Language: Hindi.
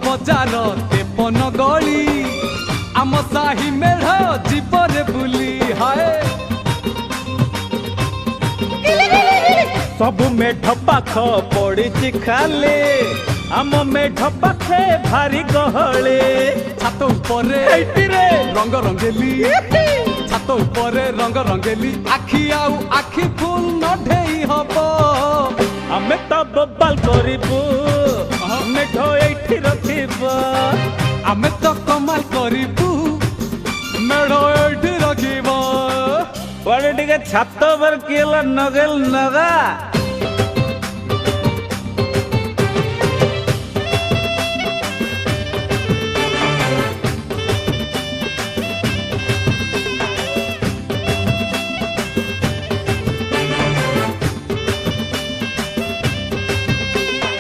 बजार तेपन गली आम साही मेढ़ जीवरे बुली हाय सब मेढ पाख पड़ी खाले आम मेढ पाखे भारी गहले छात उपरे रंग रंगेली छात उपरे रंग रंगेली आखि आउ आखि फुल नढेई हबो आमे तो बबाल करिबू मेढ एठी रखिबो आमे तो कमाल करिबू मेढ़ एठी रखिबो बड़े टिके छात पर केला नगेल नगा